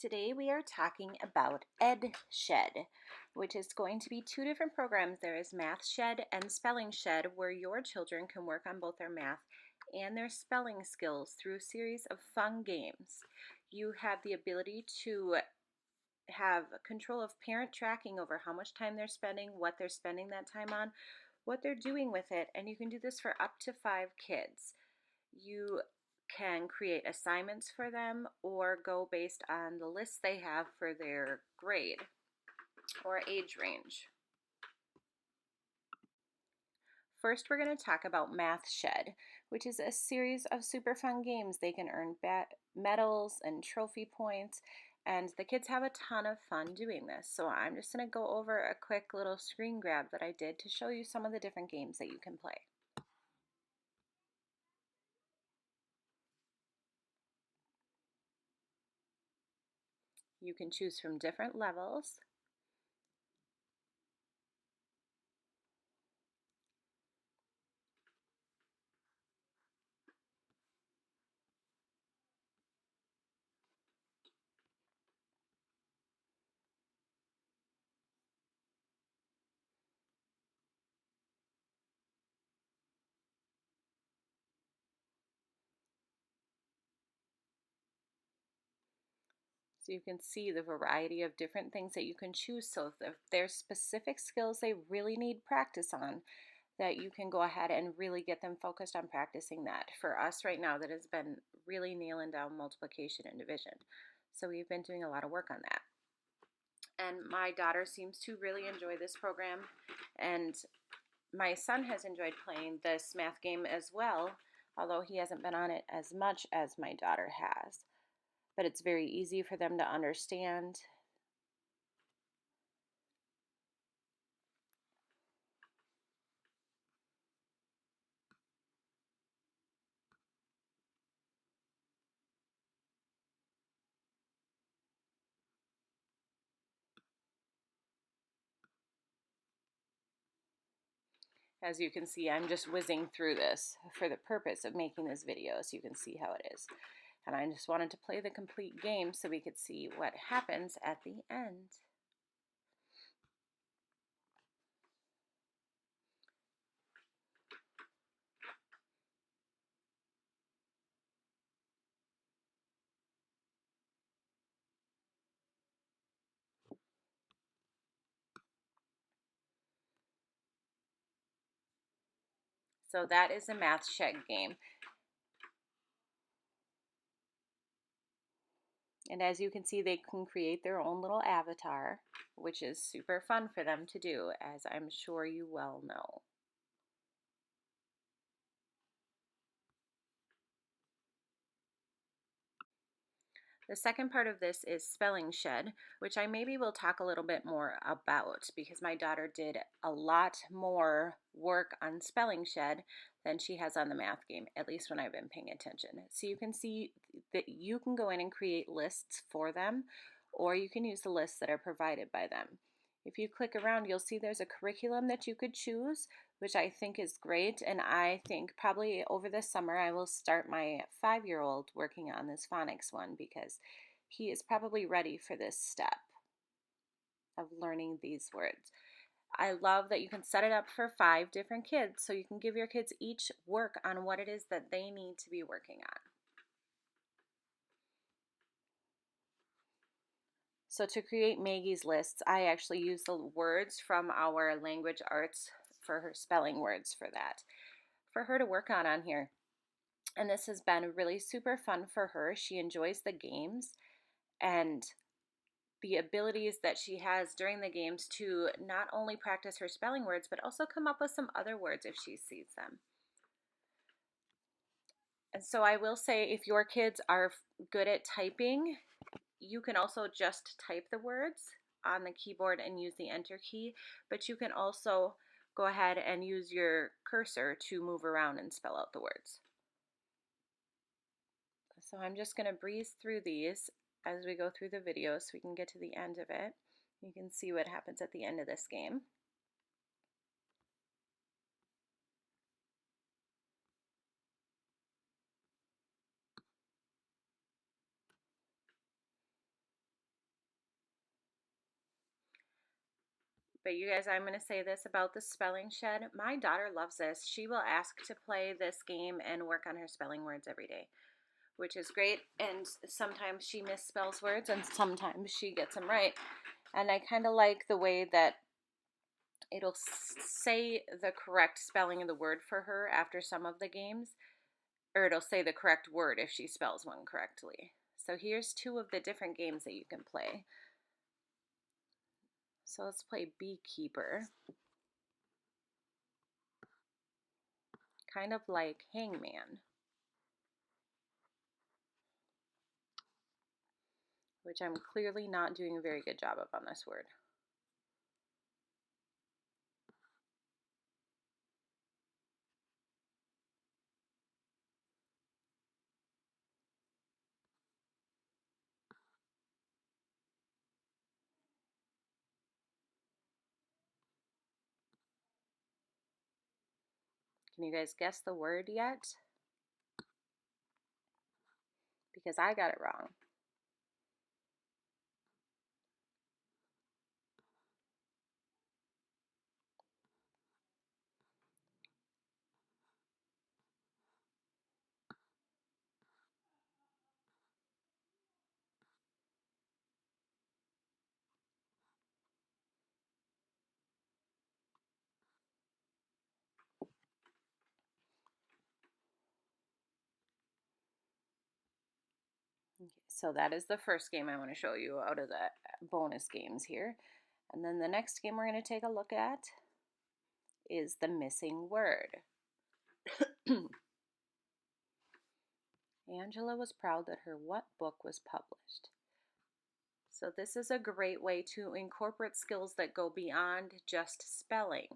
Today we are talking about EdShed, which is going to be two different programs. There is MathShed and Spelling Shed, where your children can work on both their math and their spelling skills through a series of fun games. You have the ability to have control of parent tracking over how much time they're spending, what they're spending that time on, what they're doing with it, and you can do this for up to 5 kids. You can create assignments for them or go based on the lists they have for their grade or age range. First, we're going to talk about MathShed, which is a series of super fun games. They can earn medals and trophy points, and the kids have a ton of fun doing this. So I'm just going to go over a quick little screen grab that I did to show you some of the different games that you can play. You can choose from different levels. So you can see the variety of different things that you can choose. So if there's specific skills they really need practice on, that you can go ahead and really get them focused on practicing that. For us right now, that has been really nailing down multiplication and division. So we've been doing a lot of work on that. And my daughter seems to really enjoy this program, and my son has enjoyed playing this math game as well, although he hasn't been on it as much as my daughter has. But it's very easy for them to understand. As you can see, I'm just whizzing through this for the purpose of making this video so you can see how it is. And I just wanted to play the complete game so we could see what happens at the end. So that is a MathShed game. And as you can see, they can create their own little avatar, which is super fun for them to do, as I'm sure you well know. The second part of this is Spelling Shed, which I maybe will talk a little bit more about because my daughter did a lot more work on Spelling Shed than she has on the math game, at least when I've been paying attention. So you can see that you can go in and create lists for them, or you can use the lists that are provided by them. If you click around, you'll see there's a curriculum that you could choose, which I think is great. And I think probably over the summer I will start my 5-year-old working on this phonics one because he is probably ready for this step of learning these words. I love that you can set it up for 5 different kids, so you can give your kids each work on what it is that they need to be working on. So to create Maggie's lists, I actually use the words from our language arts for her spelling words for that, for her to work on here. And this has been really super fun for her. She enjoys the games and the abilities that she has during the games to not only practice her spelling words, but also come up with some other words if she sees them. And so I will say, if your kids are good at typing, you can also just type the words on the keyboard and use the enter key, but you can also go ahead and use your cursor to move around and spell out the words. So I'm just going to breeze through these as we go through the video so we can get to the end of it. You can see what happens at the end of this game. But you guys, I'm going to say this about the spelling shed. My daughter loves this. She will ask to play this game and work on her spelling words every day, which is great. And sometimes she misspells words and sometimes she gets them right. And I kind of like the way that it'll say the correct spelling of the word for her after some of the games, or it'll say the correct word if she spells one correctly. So here's two of the different games that you can play. So let's play Beekeeper. Kind of like Hangman, which I'm clearly not doing a very good job of on this word. Can you guys guess the word yet? Because I got it wrong. Okay, so that is the first game I want to show you out of the bonus games here. And then the next game we're going to take a look at is the missing word. Angela was proud that her what book was published? So this is a great way to incorporate skills that go beyond just spelling.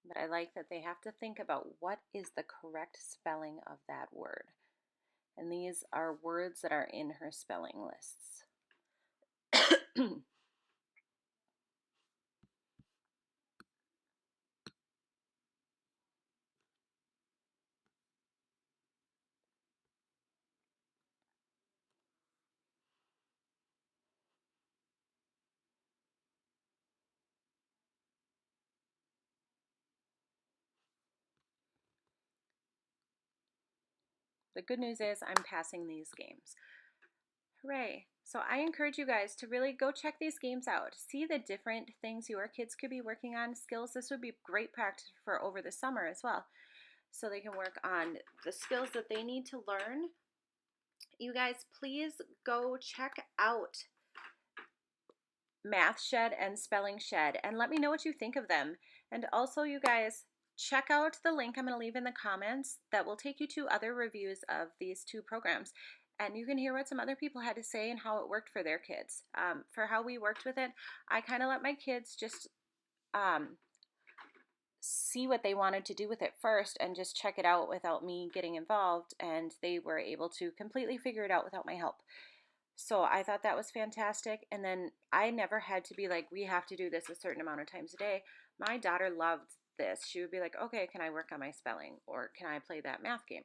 But I like that they have to think about what is the correct spelling of that word. And these are words that are in her spelling lists. The good news is I'm passing these games. Hooray. So I encourage you guys to really go check these games out. See the different things your kids could be working on, skills. This would be great practice for over the summer as well. So they can work on the skills that they need to learn. You guys, please go check out Math Shed and Spelling Shed and let me know what you think of them. And also, you guys, check out the link I'm going to leave in the comments that will take you to other reviews of these two programs. And you can hear what some other people had to say and how it worked for their kids. For how we worked with it, I kind of let my kids just see what they wanted to do with it first and just check it out without me getting involved. And they were able to completely figure it out without my help. So I thought that was fantastic. And then I never had to be like, we have to do this a certain amount of times a day. My daughter loved this. She would be like, okay, can I work on my spelling? Or can I play that math game?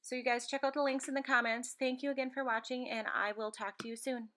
So you guys check out the links in the comments. Thank you again for watching, and I will talk to you soon.